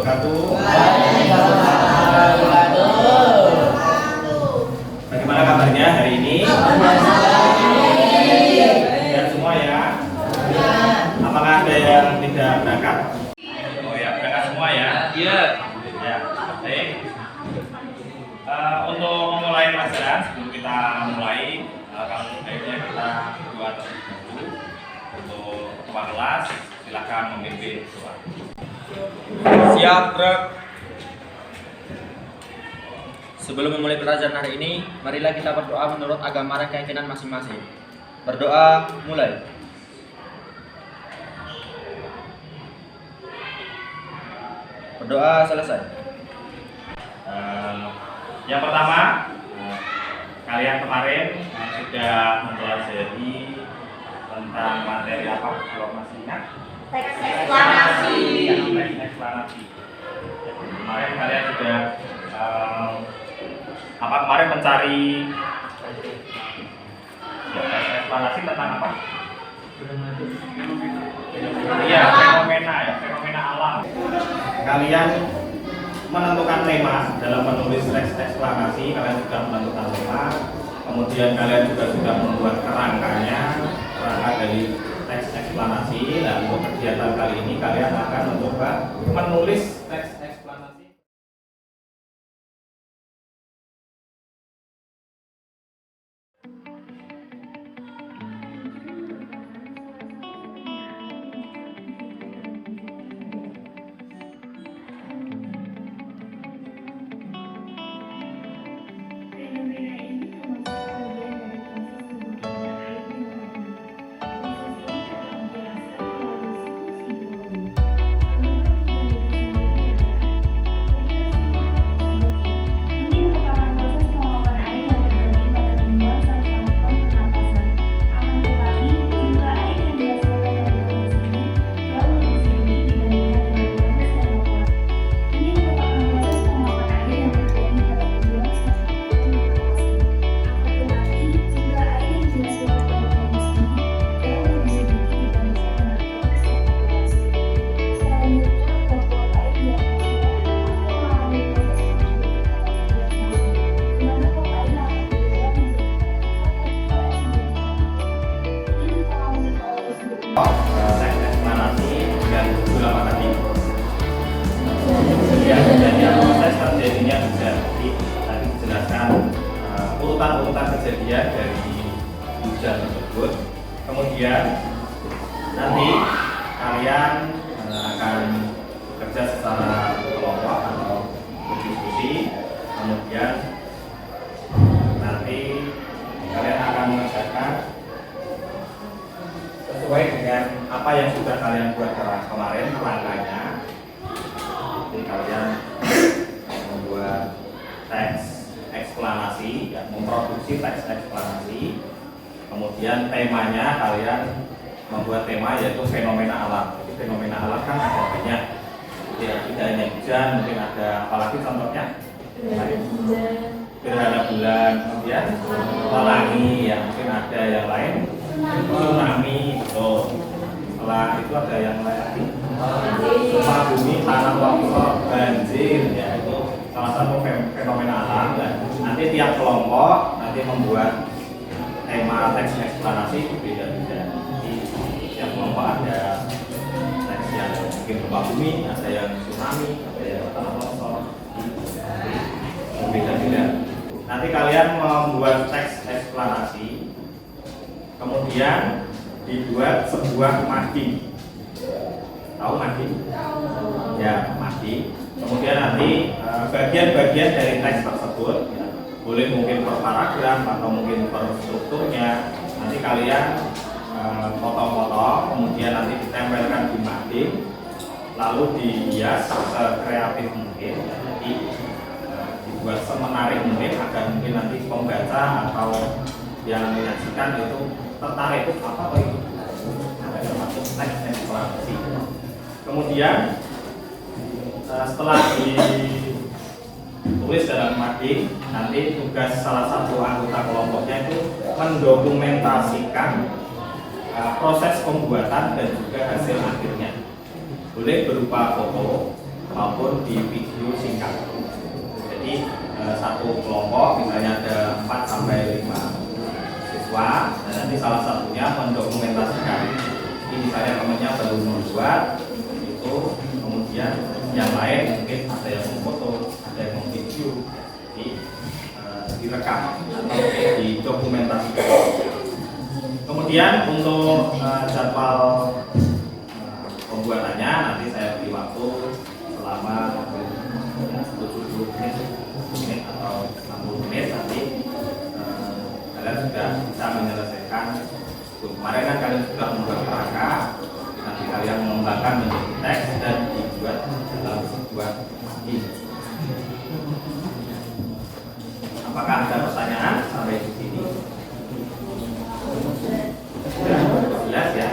wabarakatuh. Bagaimana kabarnya hari ini? Sehat semua ya? Apakah ada yang tidak berangkat? Oh ya, berangkat semua ya? Iya. Ya, baik. Untuk memulai pelajaran, sebelum kita mulai, baiknya kita berdoa terlebih dahulu. Untuk ketua kelas, silakan memimpin doa. Siap, Bro. Sebelum memulai pelajaran hari ini, marilah kita berdoa menurut agama dan keyakinan masing-masing. Berdoa, mulai. Berdoa selesai. Yang pertama, kalian kemarin sudah mempelajari tentang materi apa? Kalau masih ingat? Teks eksplanasi. Teks eksplanasi. Kemarin kalian sudah kemarin mencari teks eksplanasi tentang apa? Iya, fenomena alam. Kalian menentukan tema dalam menulis teks eksplanasi, kalian sudah menentukan tema, kemudian kalian juga sudah membuat kerangka dari teks eksplanasi. Dan untuk kegiatan kali ini kalian akan mencoba menulis teks eksplanasi. Teks eksplanasi dan beberapa tadi. Ya, dan proses terjadinya bisa tadi dijelaskan urutan-urutan kejadian dari hujan tersebut. Kemudian nanti kalian akan bekerja secara kelompok atau berdiskusi. Kemudian nanti kalian akan mengerjakan sesuai dengan apa yang sudah kalian buat kemarin kerangkanya. Jadi kalian membuat teks eksplanasi, ya, memproduksi teks eksplanasi. Kemudian temanya kalian membuat tema yaitu fenomena alam. Jadi fenomena alam kan ada banyak. Tidak hanya hujan, mungkin ada apalagi contohnya gerhana bulan, kemudian pelangi, ya mungkin ada yang lain, tsunami, betul. Setelah itu ada yang lain lagi, gempa bumi, tanah longsor, banjir, ya itu salah satu fenomena alam. Dan nanti tiap kelompok nanti membuat tema teks eksplanasi berbeda-beda. Jadi tiap kelompok ada teks yang mungkin gempa bumi, ada yang tsunami, ada yang tanah longsor, berbeda-beda. Nanti kalian membuat teks eksplanasi, kemudian dibuat sebuah mading. Tahu mading? Ya, mading. Kemudian nanti bagian-bagian dari teks tersebut, ya, boleh mungkin per paragraf atau mungkin per strukturnya, nanti kalian foto-foto, kemudian nanti ditempelkan di mading, lalu dihias sekreatif mungkin. Jadi dibuat semenarik mungkin agar mungkin nanti pembaca atau yang menyaksikan itu tertarik apa itu ada termasuk teks eksplanasi. Kemudian setelah ditulis dalam mading, nanti tugas salah satu anggota kelompoknya itu mendokumentasikan proses pembuatan dan juga hasil akhirnya. Boleh berupa foto maupun di video singkat. Jadi satu kelompok misalnya ada 4 sampai 5 siswa, dan nanti salah satunya mendokumentasikan. Jadi misalnya temannya baru membuat itu, kemudian yang lain mungkin ada yang memfoto, ada yang memvideo, direkam atau didokumentasikan. Kemudian untuk jadwal pembuatannya nanti saya beri waktu selama 70 menit atau 60 menit. Nanti kalian sudah bisa menyelesaikan. Kemarin kan kalian sudah membuat kerangka, nanti kalian mengembangkan menjadi teks dan dibuat dalam sebuah ini. Apakah ada pertanyaan sampai di sini? Sudah jelas ya?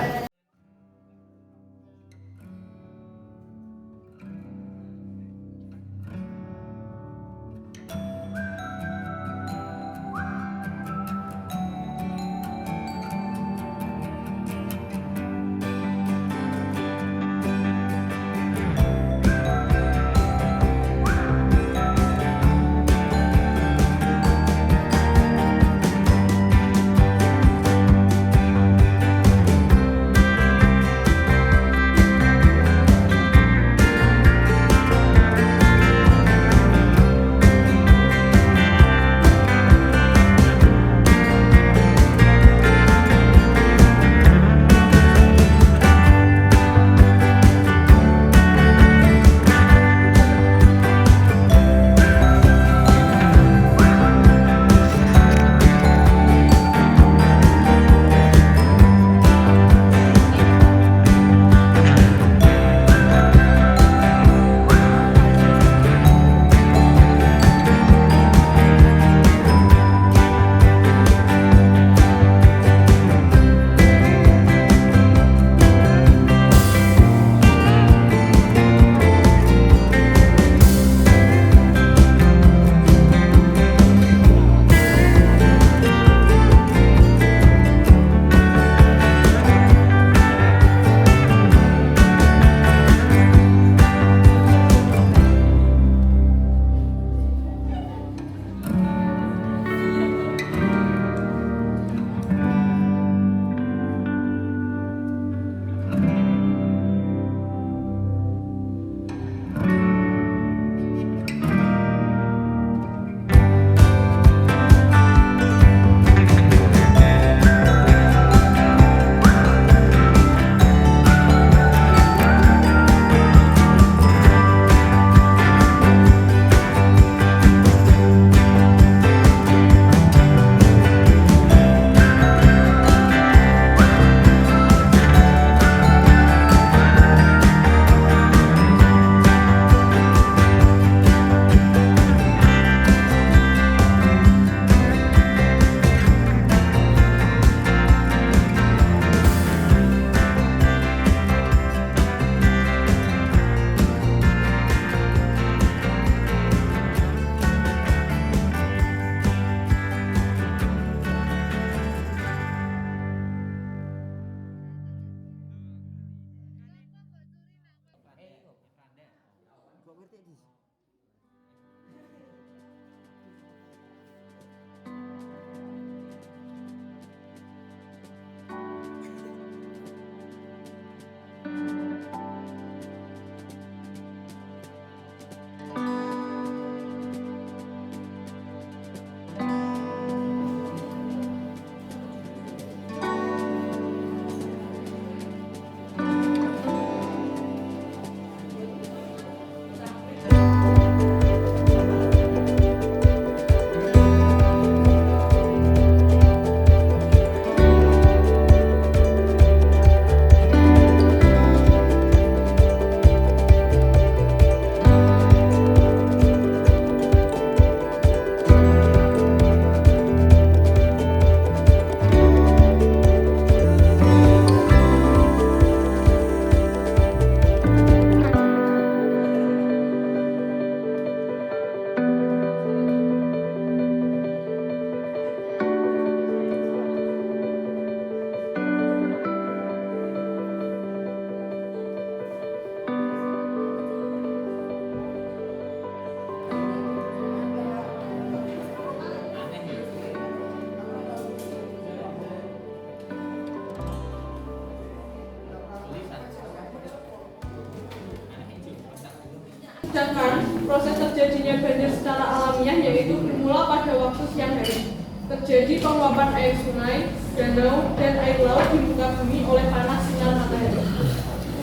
Sedangkan proses terjadinya banjir secara alamiah yaitu bermula pada waktu siang hari. Terjadi penguapan air sungai, danau, dan air laut di muka bumi oleh panas sinar matahari.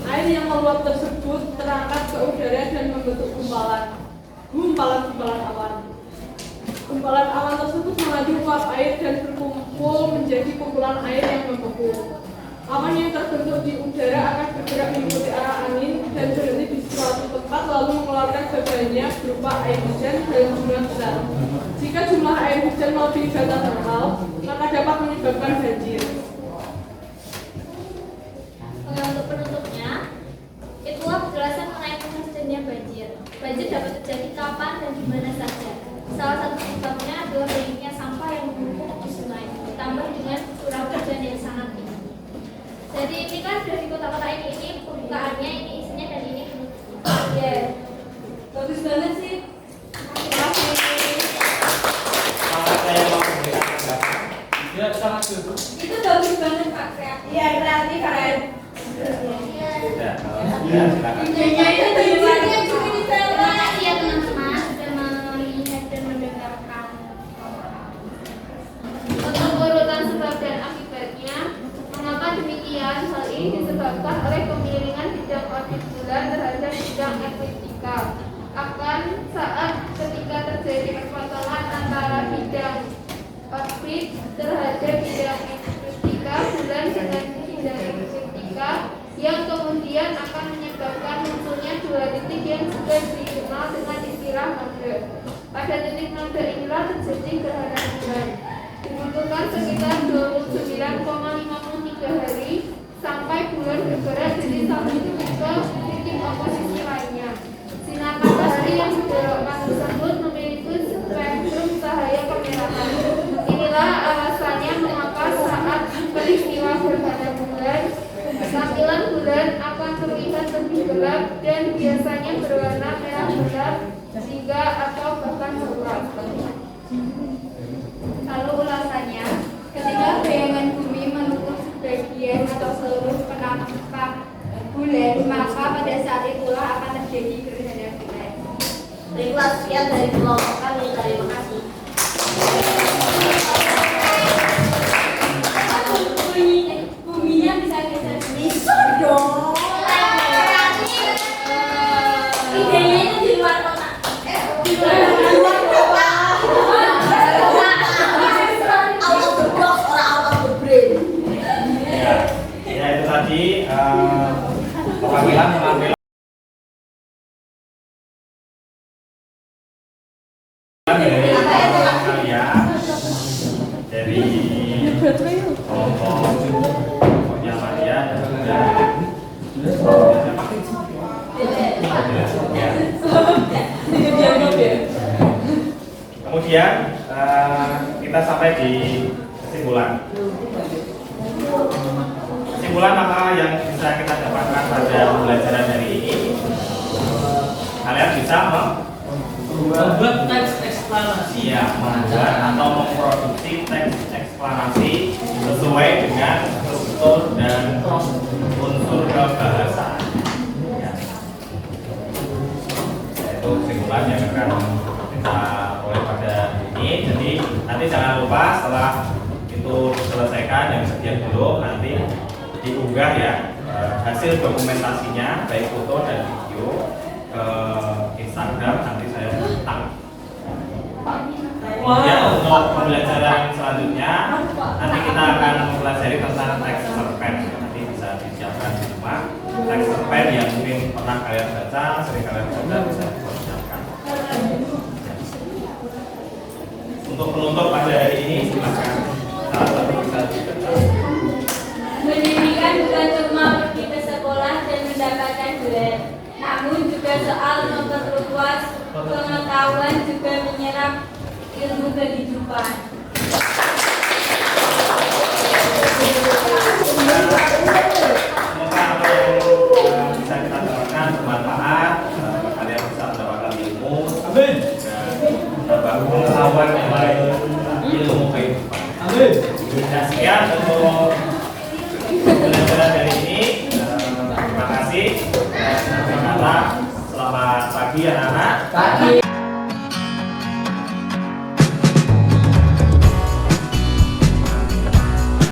Air yang meluap tersebut terangkat ke udara dan membentuk gumpalan awan. Gumpalan awan tersebut mengadu uap air dan berkumpul menjadi kumpulan air yang membeku. Awan yang terbentuk di udara akan bergerak mengikuti arah angin dan berhenti di suatu tempat lalu mengeluarkan badannya berupa air hujan dalam jumlah besar. Jika jumlah air hujan melebihi batas normal, maka dapat menyebabkan banjir. Untuk penutupnya, itulah penjelasan mengenai proses terjadinya banjir. Banjir dapat terjadi kapan dan di mana saja. Salah satu sebabnya adalah banyaknya sampah yang menumpuk di sungai, ditambah dengan curah hujan yang sangat tinggi. Jadi ini kan dari kota-kota ini pembukaannya, ini isinya, dan ini penutupnya. Bagus banget sih. Terima kasih. Saya mau memberikan tanggapan. Ya, sangat bagus. Itu bagus banget Pak, kreatif. Iya, kreatif keren. Ya, silakan. Idenya itu tujuannya juga di sana. Terima kasih ya teman-teman sudah melihat dan mendengarkan. Untuk urutan sebab dan akibatnya, mengapa demikian? Hal ini disebabkan oleh kemiringan bidang orbit bulan terhadap bidang ekliptika. Akan saat ketika terjadi perpatahan antara bidang orbit terhadap bidang ekliptika bulan dengan bidang ekliptika, yang kemudian akan menyebabkan munculnya dua titik yang juga dikenal dengan istilah node. Pada titik node inilah terjadi gerhana bulan. Dibutuhkan sekitar 29,53 hari sampai bulan bergerak dari satu titik ke titik oposisi lainnya. Sinar matahari yang dibelokkan tersebut memiliki spektrum cahaya kemerahan. Inilah alasannya mengapa saat peristiwa gerhana bulan, tampilan bulan akan terlihat lebih gelap dan biasanya berwarna merah gelap hingga atau bahkan gelap. Lalu ulasannya, ketika bayangan bumi menutup sebagian atau seluruh penampakan bulan, maka pada saat itulah akan terjadi gerhana bulan. Baiklah, sekian dari kelompok kami. Terima kasih. Buminya bisa geser. Bisa dong. Idenya itu di luar kota. Di luar kota. Ya, itu tadi pengambilan dari kalian dari kelompoknya Maria dan juga kemudian kita sampai di kesimpulan. Kesimpulan apa yang bisa kita dapatkan pada pembelajaran hari ini? Kalian bisa membuat teks eksplanasi, ya, membuat atau memproduksi teks eksplanasi sesuai dengan struktur dan unsur kebahasaan. Ya. Itu kesimpulan yang akan kita oleh pada ini. Jadi nanti jangan lupa setelah itu diselesaikan yang sekian dulu, nanti diunggah ya hasil dokumentasinya baik foto dan video ke Instagram, nanti saya tag. Kemudian untuk pembelajaran selanjutnya nanti kita akan mempelajari tentang teks cerpen. Nanti bisa disiapkan di rumah teks cerpen yang mungkin pernah kalian baca, sering kalian baca, bisa disiapkan. Untuk penutup pada hari ini silakan salah satu bisa dibaca. Pendidikan bukan cuma pergi ke sekolah dan mendapatkan gelar, namun juga soal memperluas pengetahuan, juga menyerap ilmu kehidupan.